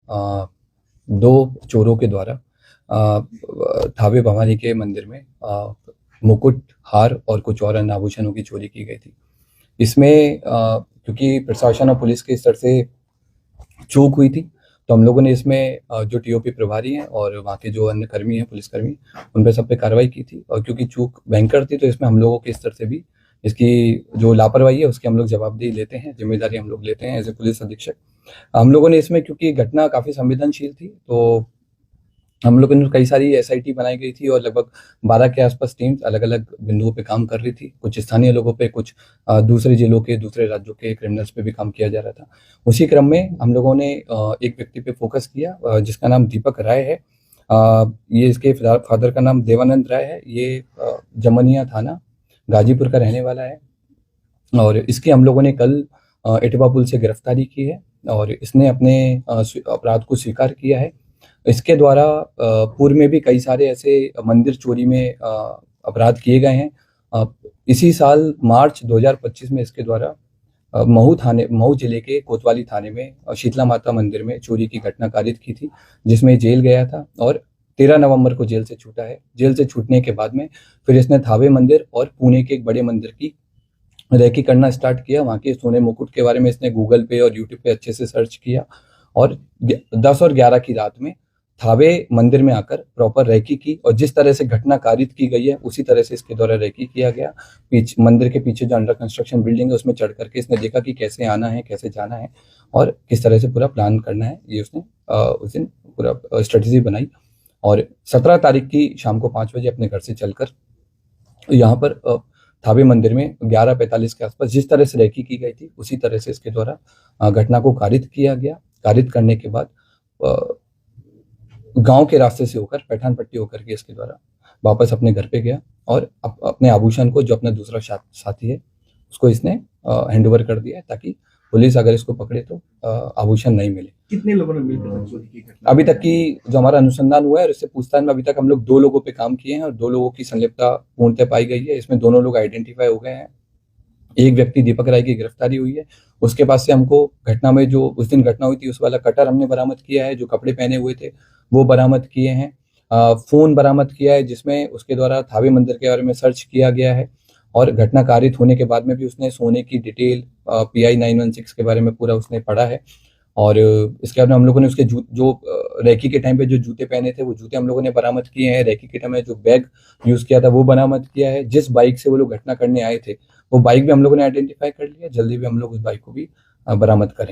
दो चोरों के द्वारा थावे भवानी के मंदिर में मुकुट, हार और कुछ और अन्य आभूषणों की चोरी की गई थी। इसमें क्योंकि प्रशासन और पुलिस के स्तर से चूक हुई थी, तो हम लोगों ने इसमें जो टीओपी प्रभारी हैं और वहाँ के जो अन्य कर्मी हैं, पुलिसकर्मी, उन पे सब पे कार्रवाई की थी। और क्योंकि चूक भयंकर थी, तो इसमें हम लोगों के स्तर से भी इसकी जो लापरवाही है उसकी हम लोग जवाबदेही लेते हैं, जिम्मेदारी हम लोग लेते हैं एज ए पुलिस अधीक्षक। हम लोगों ने इसमें, क्योंकि घटना काफ़ी संवेदनशील थी, तो हम लोगों ने कई सारी एसआईटी बनाई गई थी और लगभग 12 के आसपास टीम्स अलग अलग बिंदुओं पे काम कर रही थी। कुछ स्थानीय लोगों पे, कुछ दूसरे जिलों के, दूसरे राज्यों के क्रिमिनल्स पे भी काम किया जा रहा था। उसी क्रम में हम लोगों ने एक व्यक्ति पे फोकस किया जिसका नाम दीपक राय है। ये इसके फादर का नाम देवानंद राय है। ये जमनिया थाना गाजीपुर का रहने वाला है और इसकी हम लोगों ने कल इटवा पुल से गिरफ्तारी की है और इसने अपने अपराध को स्वीकार किया है। इसके द्वारा पूर्व में भी कई सारे ऐसे मंदिर चोरी में अपराध किए गए हैं। इसी साल मार्च 2025 में इसके द्वारा महू जिले के कोतवाली थाने में शीतला माता मंदिर में चोरी की घटना कारित की थी, जिसमें जेल गया था और 13 नवंबर को जेल से छूटा है। जेल से छूटने के बाद में फिर इसने थावे मंदिर और पुणे के एक बड़े मंदिर की रेकी करना स्टार्ट किया। वहाँ के सोने मुकुट के बारे में इसने गूगल पे और यूट्यूब पे अच्छे से सर्च किया और 10 और 11 की रात में थावे मंदिर में आकर प्रॉपर रेकी की और जिस तरह से घटना कारित की गई है उसी तरह से इसके द्वारा रेकी किया गया। मंदिर के पीछे जो अंडर कंस्ट्रक्शन बिल्डिंग है उसमें चढ़ करके इसने देखा कि कैसे आना है, कैसे जाना है और किस तरह से पूरा प्लान करना है। ये उसने उस दिन पूरा स्ट्रेटेजी बनाई और 17 तारीख की शाम को 5 बजे अपने घर से चलकर यहाँ पर थावे मंदिर में 11:45 के आसपास जिस तरह से रेकी की गई थी उसी तरह से इसके द्वारा घटना को कारित किया गया। कारित करने के बाद गांव के रास्ते से होकर पैठान पट्टी होकर के इसके द्वारा वापस अपने घर पे गया और अपने आभूषण को, जो अपना दूसरा साथी है, उसको इसने हैंड ओवर कर दिया है ताकि पुलिस अगर इसको पकड़े तो आभूषण नहीं मिले। कितने लोगों ने मिलकर चोरी की घटना? अभी तक की जो हमारा अनुसंधान हुआ है और इससे पूछताछ में अभी तक हम लोग 2 लोगों पे काम किए हैं और 2 लोगों की संलिप्तता पूर्णतः पाई गई है। इसमें दोनों लोग आइडेंटिफाई हो गए हैं। एक व्यक्ति दीपक राय की गिरफ्तारी हुई है। उसके पास से हमको घटना में जो उस दिन घटना हुई थी उस वाला कटर हमने बरामद किया है, जो कपड़े पहने हुए थे वो बरामद किए हैं। फोन बरामद किया है जिसमें उसके द्वारा थावे मंदिर के बारे में सर्च किया गया है और घटना कारित होने के बाद में भी उसने सोने की डिटेल PI 916 के बारे में पूरा उसने पढ़ा है। और इसके बाद में हम लोगों ने उसके जो रेकी के टाइम पे जो जूते पहने थे वो जूते हम लोगों ने बरामद किए हैं। रेकी के टाइम में जो बैग यूज किया था वो बरामद किया है। जिस बाइक से वो लोग घटना करने आए थे वो बाइक भी हम लोगों ने आइडेंटिफाई कर लिया। जल्दी भी हम लोग उस बाइक को भी बरामद करेंगे।